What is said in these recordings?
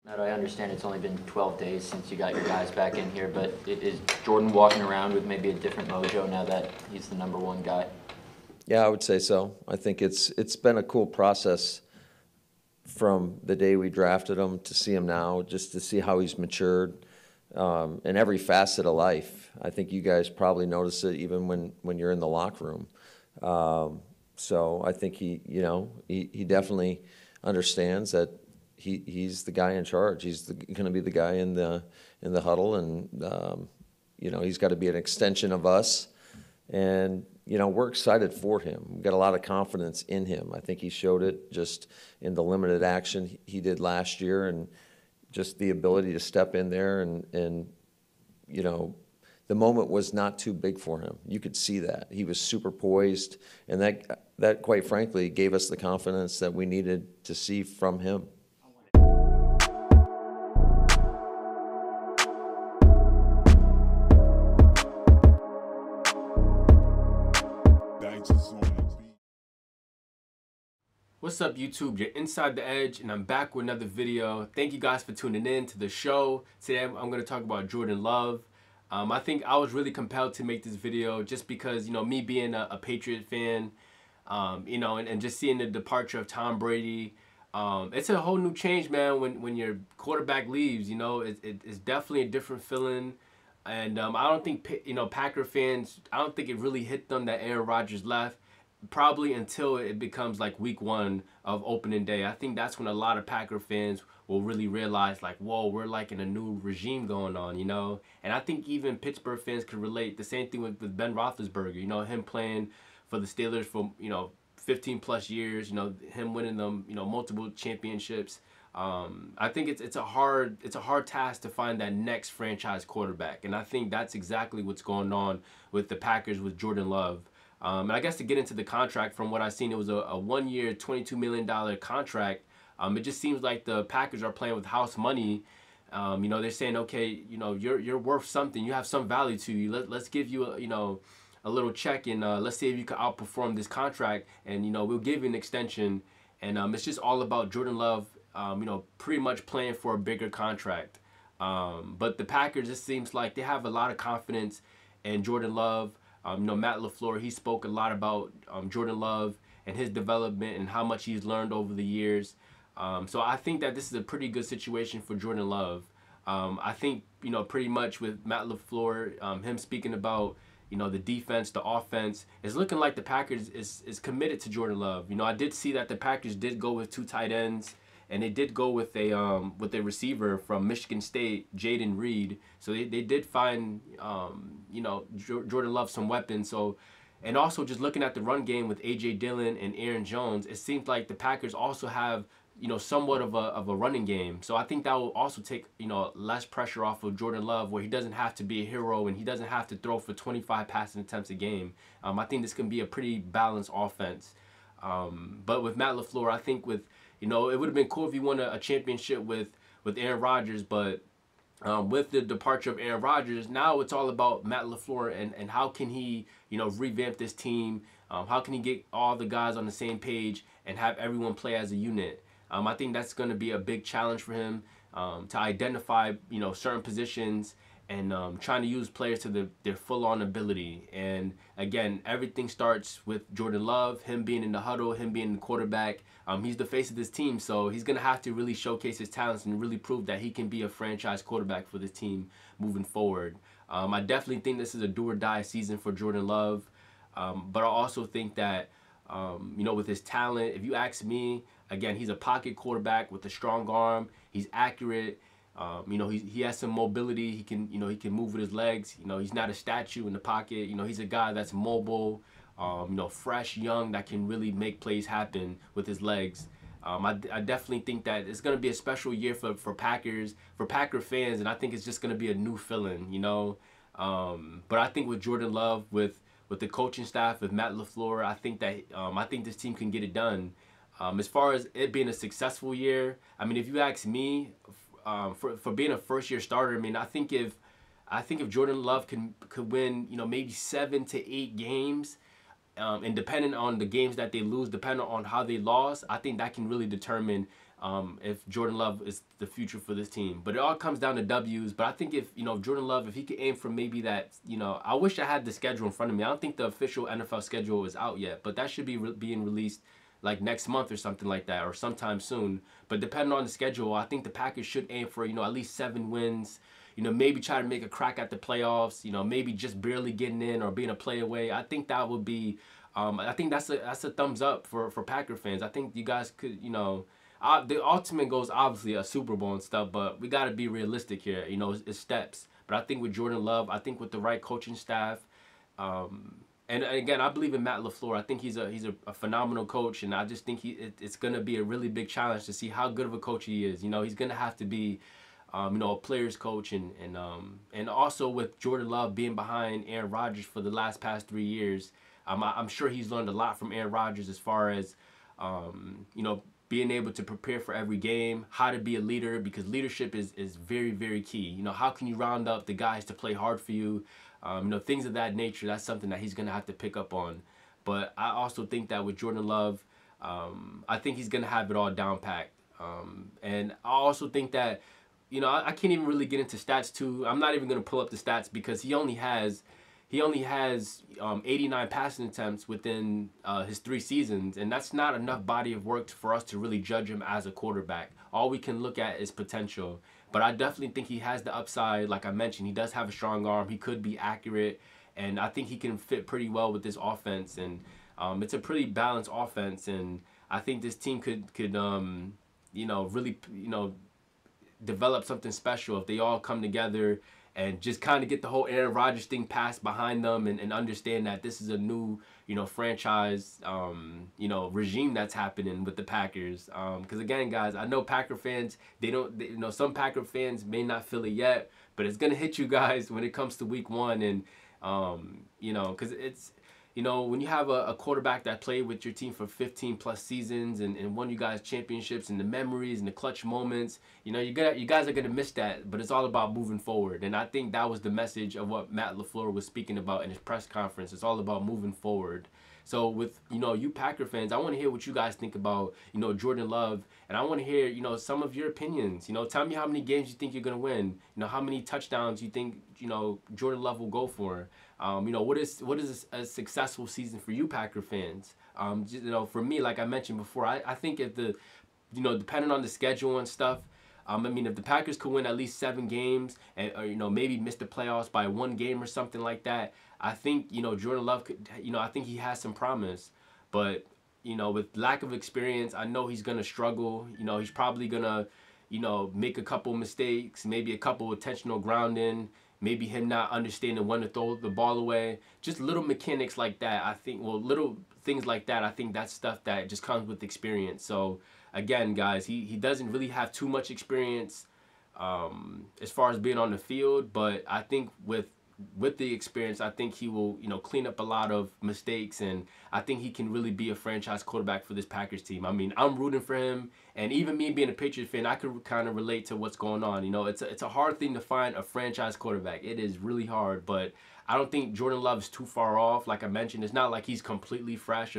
Matt, I understand it's only been 12 days since you got your guys back in here, but is Jordan walking around with maybe a different mojo now that he's the #1 guy? Yeah, I would say so. I think it's been a cool process from the day we drafted him to see him now, just to see how he's matured in every facet of life. I think you guys probably notice it even when you're in the locker room. So I think he definitely understands that he's the guy in charge. He's going to be the guy in the huddle, and he's got to be an extension of us. And we're excited for him. We've got a lot of confidence in him. I think he showed it just in the limited action he did last year, and just the ability to step in there and the moment was not too big for him. You could see that. He was super poised, and that quite frankly gave us the confidence that we needed to see from him. What's up, YouTube? You're Inside the Edge, and I'm back with another video. Thank you guys for tuning in to the show. Today I'm going to talk about Jordan Love. I think I was really compelled to make this video just because, me being a Patriot fan, and just seeing the departure of Tom Brady, it's a whole new change, man, when your quarterback leaves. It's definitely a different feeling. And I don't think, Packer fans, I don't think it really hit them that Aaron Rodgers left. Probably until it becomes like week 1 of opening day. I think that's when a lot of Packer fans will really realize, like, whoa, we're like in a new regime going on, And I think even Pittsburgh fans could relate. The same thing with Ben Roethlisberger, him playing for the Steelers for, 15 plus years, him winning them, multiple championships. I think it's a hard task to find that next franchise quarterback. And I think that's exactly what's going on with the Packers with Jordan Love. And I guess to get into the contract, from what I've seen, it was a 1-year, $22 million contract. It just seems like the Packers are playing with house money. They're saying, okay, you're worth something. You have some value to you. Let's give you a little check, and let's see if you can outperform this contract, and we'll give you an extension. And it's just all about Jordan Love, pretty much playing for a bigger contract. But the Packers, it seems like they have a lot of confidence in Jordan Love. Matt LaFleur, he spoke a lot about Jordan Love and his development and how much he's learned over the years. So I think that this is a pretty good situation for Jordan Love. I think, pretty much with Matt LaFleur, him speaking about, the defense, the offense, it's looking like the Packers is committed to Jordan Love. I did see that the Packers did go with 2 tight ends, and they did go with a receiver from Michigan State, Jaden Reed. So they did find Jordan Love some weapons. So, and also just looking at the run game with A.J. Dillon and Aaron Jones, it seems like the Packers also have somewhat of a running game. So I think that will also take less pressure off of Jordan Love, where he doesn't have to be a hero and he doesn't have to throw for 25 passing attempts a game. I think this can be a pretty balanced offense. But with Matt LaFleur, I think it would have been cool if he won a championship with Aaron Rodgers, but with the departure of Aaron Rodgers, now it's all about Matt LaFleur and how can he, revamp this team? How can he get all the guys on the same page and have everyone play as a unit? I think that's going to be a big challenge for him, to identify, certain positions and trying to use players to their full-on ability. And again, everything starts with Jordan Love, him being in the huddle, him being the quarterback. He's the face of this team, so he's going to have to really showcase his talents and really prove that he can be a franchise quarterback for this team moving forward. I definitely think this is a do-or-die season for Jordan Love, but I also think that, with his talent, if you ask me, again, he's a pocket quarterback with a strong arm. He's accurate. He has some mobility. He can move with his legs. He's not a statue in the pocket. He's a guy that's mobile, fresh, young, that can really make plays happen with his legs. I definitely think that it's going to be a special year for Packer fans, and I think it's just going to be a new feeling, But I think with Jordan Love, with the coaching staff, with Matt LaFleur, I think this team can get it done. As far as it being a successful year, I mean, if you ask me, for being a first-year starter, I mean, I think if Jordan Love could win, maybe 7 to 8 games, and depending on the games that they lose, depending on how they lost, I think that can really determine if Jordan Love is the future for this team. But it all comes down to W's. But I think if, Jordan Love, if he could aim for maybe that, I wish I had the schedule in front of me. I don't think the official NFL schedule is out yet, but that should be being released like next month or something like that, or sometime soon. But depending on the schedule, I think the Packers should aim for, at least 7 wins. Maybe try to make a crack at the playoffs, maybe just barely getting in or being a play away. I think that would be, I think that's a thumbs up for Packer fans. I think you guys could, the ultimate goal is obviously a Super Bowl and stuff, but we got to be realistic here. It's steps. But I think with Jordan Love, I think with the right coaching staff, and again, I believe in Matt LaFleur. I think he's a phenomenal coach, and I just think it's going to be a really big challenge to see how good of a coach he is. He's going to have to be, a player's coach, and also with Jordan Love being behind Aaron Rodgers for the past 3 years, I'm sure he's learned a lot from Aaron Rodgers as far as, being able to prepare for every game, how to be a leader, because leadership is very, very key. How can you round up the guys to play hard for you? Things of that nature. That's something that he's going to have to pick up on. But I also think that with Jordan Love, I think he's going to have it all down packed. And I also think that, I can't even really get into stats too. I'm not even going to pull up the stats because he only has 89 passing attempts within his 3 seasons, and that's not enough body of work for us to really judge him as a quarterback. All we can look at is potential. But I definitely think he has the upside. Like I mentioned, he does have a strong arm. He could be accurate, and I think he can fit pretty well with this offense. And it's a pretty balanced offense, and I think this team could really develop something special if they all come together and just kind of get the whole Aaron Rodgers thing passed behind them, and understand that this is a new, franchise, regime that's happening with the Packers. Because again, guys, I know Packer fans, some Packer fans may not feel it yet, but it's going to hit you guys when it comes to week 1. And, because it's, when you have a quarterback that played with your team for 15 plus seasons and won you guys championships, and the memories and the clutch moments, you guys are going to miss that, but it's all about moving forward. And I think that was the message of what Matt LaFleur was speaking about in his press conference. It's all about moving forward. So with, you Packer fans, I want to hear what you guys think about, Jordan Love, and I want to hear, some of your opinions. Tell me how many games you think you're going to win, how many touchdowns you think, Jordan Love will go for. What is a successful season for you Packer fans? For me, like I mentioned before, I think if depending on the schedule and stuff, if the Packers could win at least 7 games or maybe miss the playoffs by 1 game or something like that, I think, Jordan Love could, I think he has some promise. But, with lack of experience, I know he's going to struggle. He's probably going to, make a couple mistakes, maybe a couple intentional grounding, maybe him not understanding when to throw the ball away. Just little mechanics like that, I think, little things like that, I think that's stuff that just comes with experience. So, again, guys, he doesn't really have too much experience as far as being on the field, but I think with the experience, I think he will, clean up a lot of mistakes, and I think he can really be a franchise quarterback for this Packers team. I'm rooting for him, and even me being a Patriots fan, I could kind of relate to what's going on. It's a hard thing to find a franchise quarterback. It is really hard, but I don't think Jordan Love is too far off. Like I mentioned, it's not like he's completely fresh.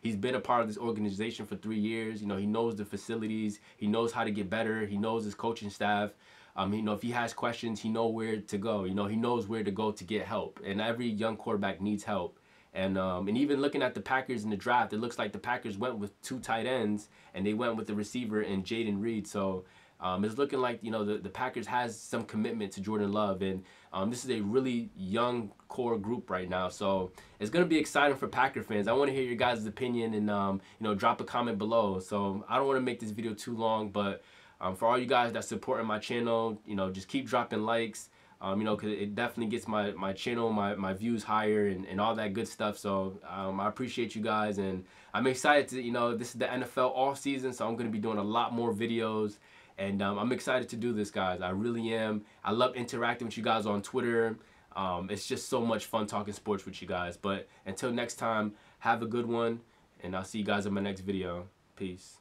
He's been a part of this organization for 3 years. He knows the facilities. He knows how to get better. He knows his coaching staff. If he has questions, he knows where to go. He knows where to go to get help. And every young quarterback needs help. And even looking at the Packers in the draft, it looks like the Packers went with 2 tight ends, and they went with the receiver and Jaden Reed. So it's looking like, the Packers has some commitment to Jordan Love. And this is a really young core group right now. So it's going to be exciting for Packer fans. I want to hear your guys' opinion, and, drop a comment below. So I don't want to make this video too long, but for all you guys that supporting my channel, just keep dropping likes, because it definitely gets my channel, my views higher, and all that good stuff. So I appreciate you guys, and I'm excited to, this is the NFL off season, so I'm going to be doing a lot more videos, and I'm excited to do this, guys. I really am. I love interacting with you guys on Twitter. It's just so much fun talking sports with you guys. But until next time, have a good one, and I'll see you guys in my next video. Peace.